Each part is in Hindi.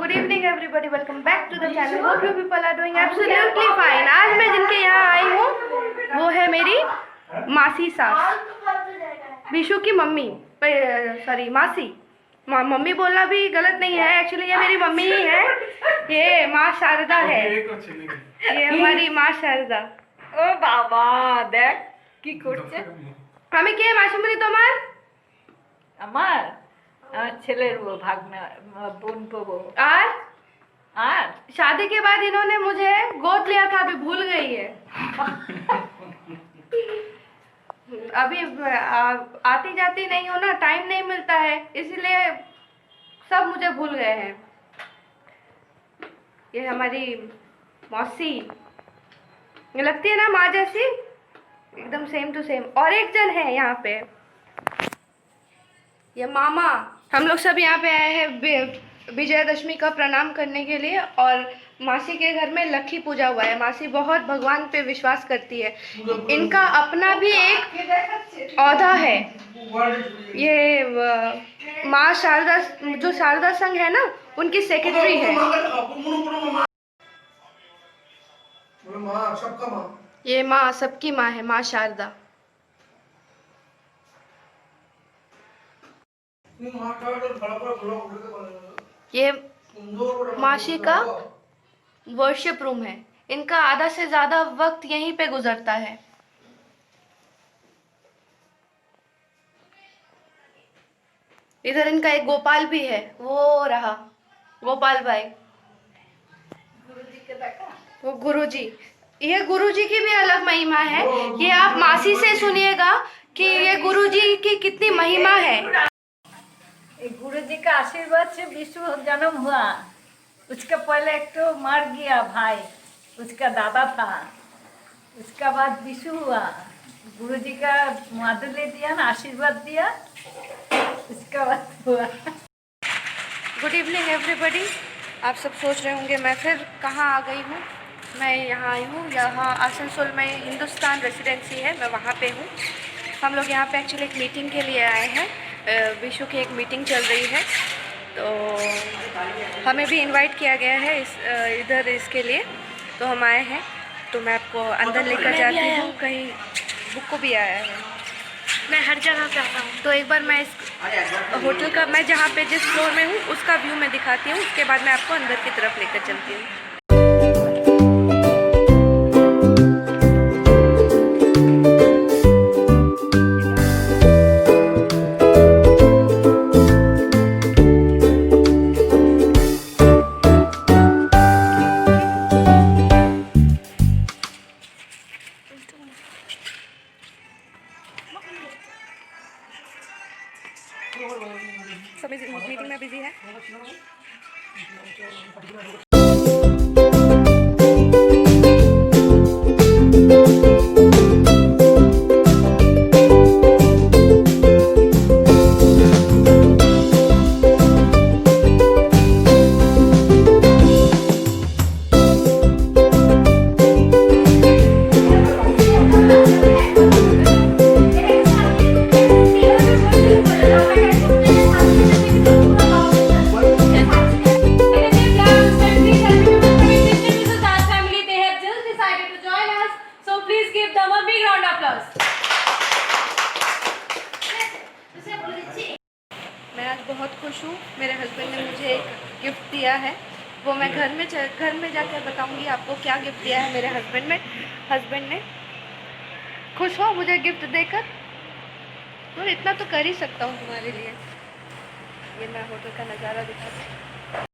Good evening everybody, welcome back to the channel. Hope you people are doing absolutely fine. आज मैं जिनके यहाँ आई हूँ वो है मेरी मासी सास, विशु की मम्मी, सॉरी मासी। मम्मी बोलना भी गलत नहीं है, एक्चुअली ये मेरी मम्मी ही है। ये माँ शारदा है, ये हमारी माँ शारदा। ओ बाबा देख কি করছে। আমি কে মাসিমণি তোমার? আমার ছেলের বউ, ভাগনা বোন বউ। আর शादी के बाद इन्होंने मुझे गोद लिया था, अभी भूल गई है। अभी आती जाती नहीं हो ना, टाइम नहीं मिलता है, इसीलिए सब मुझे भूल गए हैं। ये हमारी मौसी लगती है ना माँ जैसी, एकदम सेम टू सेम। और एक जन है यहाँ पे, ये मामा। हम लोग सब यहाँ पे आए हैं विजयदशमी का प्रणाम करने के लिए, और मासी के घर में लक्ष्मी पूजा हुआ है। मासी बहुत भगवान पे विश्वास करती है। इनका अपना भी एक औधा है। ये माँ शारदा, जो शारदा संघ है ना, उनकी सेक्रेटरी है। ये माँ सबकी माँ है, माँ शारदा। ये मासी का वर्शिप रूम है। इनका आधा से ज्यादा वक्त यहीं पे गुजरता है। इधर इनका एक गोपाल भी है, वो रहा गोपाल भाई, वो गुरुजी। ये गुरुजी की भी अलग महिमा है। ये आप मासी से सुनिएगा कि ये गुरुजी की कितनी महिमा है। गुरु जी का आशीर्वाद से विश्व जन्म हुआ। उसके पहले एक तो मर गया भाई, उसका दादा था। उसका बाद विश्व हुआ। गुरु जी का माधुर्य दिया ना, आशीर्वाद दिया, उसका बाद हुआ। Good evening everybody. आप सब सोच रहे होंगे मैं फिर कहाँ आ गई हूँ। मैं यहाँ आई हूँ, यहाँ आसनसोल में हिंदुस्तान रेसिडेंसी है, मैं वहाँ पे हूँ। हम लोग यहाँ पे एक्चुअली एक मीटिंग के लिए आए हैं। विशु की एक मीटिंग चल रही है, तो हमें भी इनवाइट किया गया है इधर इसके लिए, तो हम आए हैं। तो मैं आपको अंदर लेकर जाती हूँ। कहीं बुक को भी आया है, मैं हर जगह पे आता हूँ। तो एक बार मैं इस होटल का, मैं जहाँ पे जिस फ्लोर में हूँ उसका व्यू मैं दिखाती हूँ, उसके बाद मैं आपको अंदर की तरफ लेकर चलती हूँ। सब मीटिंग में बिजी है। मैं आज बहुत खुश हूँ। मेरे हस्बैंड ने मुझे एक गिफ्ट दिया है, वो मैं घर में जाकर बताऊँगी आपको क्या गिफ्ट दिया है मेरे हस्बैंड ने। खुश हो मुझे गिफ्ट देकर? तो इतना तो कर ही सकता हूँ तुम्हारे लिए। ये मैं होटल का नज़ारा दिखाती हूँ।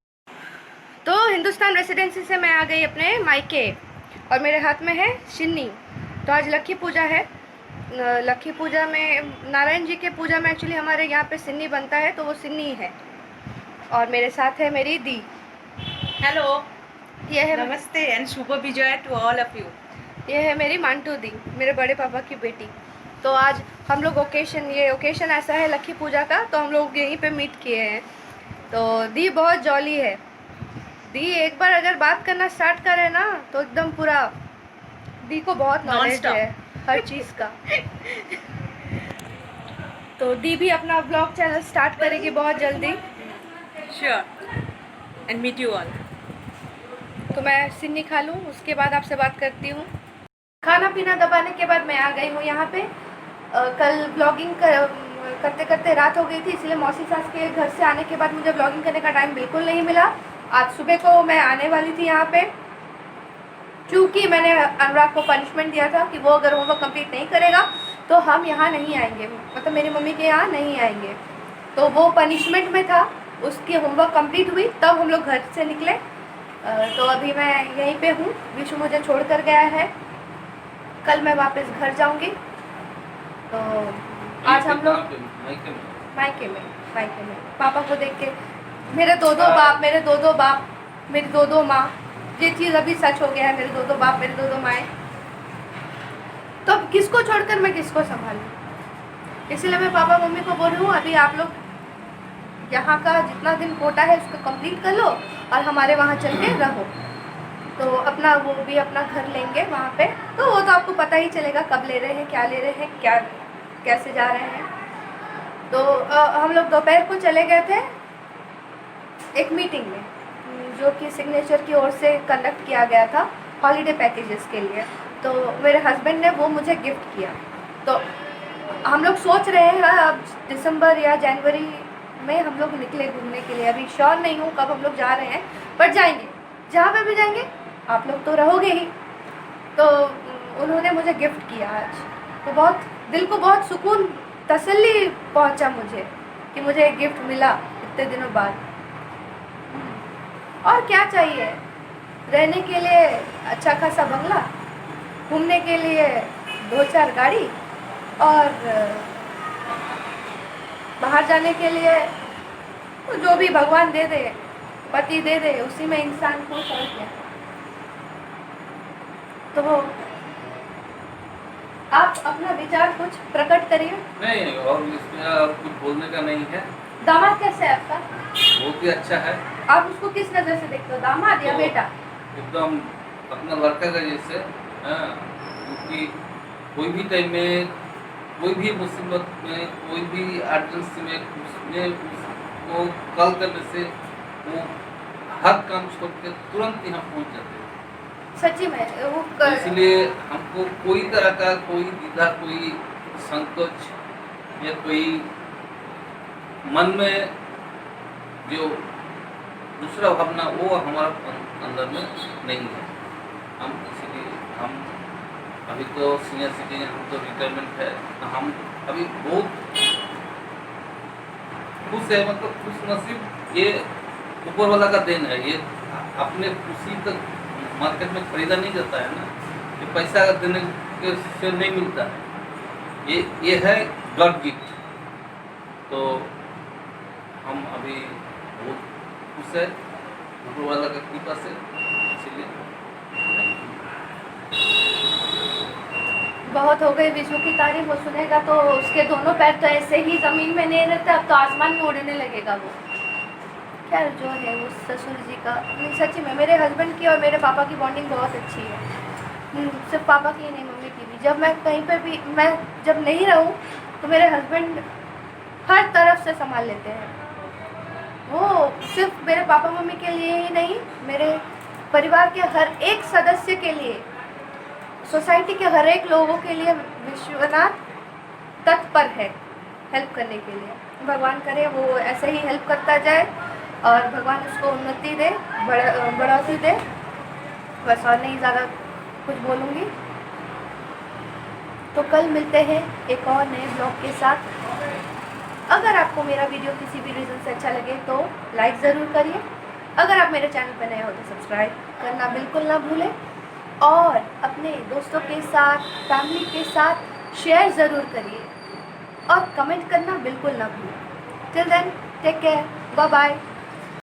तो हिंदुस्तान रेसिडेंसी से मैं आ गई अपने मायके, और मेरे हाथ में है सिन्नी। तो आज लक्ष्मी पूजा है। लक्ष्मी पूजा में, नारायण जी के पूजा में एक्चुअली हमारे यहाँ पे सिन्नी बनता है, तो वो सिन्नी है। और मेरे साथ है मेरी दी। हेलो, ये है namaste and Shubh Vijay to all of you. ये है मेरी मांटू दी, मेरे बड़े पापा की बेटी। तो आज हम लोग ये ओकेशन ऐसा है लक्ष्मी पूजा का, तो हम लोग यहीं पे मीट किए हैं। तो दी बहुत जॉली है। दी एक बार अगर बात करना स्टार्ट करे ना, तो एकदम पूरा, दी को बहुत नॉलेज है हर चीज़ का। तो दी भी अपना ब्लॉग चैनल स्टार्ट करेगी बहुत जल्दी। Sure. and meet you all. तो मैं सिन्नी खा लूँ, उसके बाद आपसे बात करती हूँ। खाना पीना दबाने के बाद मैं आ गई हूँ यहाँ पे। कल ब्लॉगिंग करते करते रात हो गई थी, इसलिए मौसी सास के घर से आने के बाद मुझे ब्लॉगिंग करने का टाइम बिल्कुल नहीं मिला। आज सुबह को मैं आने वाली थी यहाँ पे, क्योंकि मैंने अनुराग को पनिशमेंट दिया था कि वो अगर होमवर्क कंप्लीट नहीं करेगा तो हम यहाँ नहीं आएंगे, मतलब मेरी मम्मी के यहाँ नहीं आएंगे। तो वो पनिशमेंट में था, उसकी होमवर्क कंप्लीट हुई तब हम लोग घर से निकले। तो अभी मैं यहीं पे हूँ, विशु मुझे छोड़ कर गया है। कल मैं वापस घर जाऊँगी। तो आज हम लोग मायके में पापा को देख के, मेरे दो बाप, मेरी दो माँ, ये चीज़ अभी सच हो गया है। मेरे दो बाप, मेरे दो माएँ, तो अब किसको छोड़कर मैं किसको संभालूं? इसलिए मैं पापा मम्मी को बोल रही हूँ, अभी आप लोग यहाँ का जितना दिन कोटा है उसको कंप्लीट कर लो और हमारे वहाँ चल के रहो। तो अपना वो भी अपना घर लेंगे वहाँ पे, तो वो तो आपको पता ही चलेगा कब ले रहे हैं, क्या ले रहे हैं, क्या कैसे जा रहे हैं। तो हम लोग दोपहर को चले गए थे एक मीटिंग में, जो कि सिग्नेचर की ओर से कंडक्ट किया गया था हॉलीडे पैकेजेस के लिए। तो मेरे हस्बैंड ने वो मुझे गिफ्ट किया। तो हम लोग सोच रहे हैं अब दिसंबर या जनवरी में हम लोग निकले घूमने के लिए। अभी श्योर नहीं हूँ कब हम लोग जा रहे हैं, पर जाएंगे। जहाँ पे भी जाएंगे आप लोग तो रहोगे ही। तो उन्होंने मुझे गिफ्ट किया आज, तो बहुत दिल को बहुत सुकून, तसल्ली पहुँचा मुझे कि मुझे एक गिफ्ट मिला इतने दिनों बाद। और क्या चाहिए? रहने के लिए अच्छा खासा बंगला, घूमने के लिए 2-4 गाड़ी, और बाहर जाने के लिए जो भी भगवान दे दे, पति दे दे, उसी में इंसान खुश हो गया। तो आप अपना विचार कुछ प्रकट करिए। नहीं, और इसमें अब कुछ बोलने का नहीं है। दामाद कैसा है आपका? बहुत ही अच्छा है। आप उसको किस नजर से देखते हो, दामाद या तो बेटा? एकदम अपना लड़का का जैसे, हाँ, क्योंकि कोई भी टाइम में, कोई भी मुसीबत में, कोई भी इमरजेंसी में उसको कॉल करने से वो हर काम छोड़ के तुरंत यहाँ पहुँच जाते हैं। सच्ची में वो इसलिए हमको कोई तरह का कोई द्विधा, कोई संकोच या कोई मन में जो दूसरा भावना वो हमारा अंदर में नहीं है। हम इसीलिए हम अभी तो सीनियर सिटीजन, हम तो रिटायरमेंट है, हम अभी बहुत खुश है, मतलब खुश नसीब। ये ऊपर वाला का देन है। ये अपने खुशी तक मार्केट में खरीदा नहीं जाता है ना, ये पैसा देने के से नहीं मिलता है। ये है गॉड गिफ्ट। तो हम अभी बहुत खुश है ऊपर वाला का कृपा से, इसलिए बहुत हो गई विशु की तारीफ। वो सुनेगा तो उसके दोनों पैर तो ऐसे ही जमीन में नहीं रहते, अब तो आसमान में उड़ने लगेगा वो। क्या जो है वो ससुर जी का, सच्ची में मेरे हस्बैंड की और मेरे पापा की बॉन्डिंग बहुत अच्छी है। सिर्फ पापा की ही नहीं, मम्मी की भी। जब मैं कहीं पे भी, मैं जब नहीं रहूँ तो मेरे हस्बैंड हर तरफ से संभाल लेते हैं। वो सिर्फ मेरे पापा मम्मी के लिए ही नहीं, मेरे परिवार के हर एक सदस्य के लिए, सोसाइटी के हर एक लोगों के लिए विश्वनाथ तत्पर है हेल्प करने के लिए। भगवान करे वो ऐसे ही हेल्प करता जाए और भगवान उसको उन्नति दे, बढ़ोतरी दे। बस और नहीं ज़्यादा कुछ बोलूँगी। तो कल मिलते हैं एक और नए ब्लॉग के साथ। अगर आपको मेरा वीडियो किसी भी रीज़न से अच्छा लगे तो लाइक ज़रूर करिए। अगर आप मेरे चैनल पर नए हो तो सब्सक्राइब करना बिल्कुल ना भूलें, और अपने दोस्तों के साथ, फैमिली के साथ शेयर ज़रूर करिए, और कमेंट करना बिल्कुल ना भूलें। Till then take care, bye bye.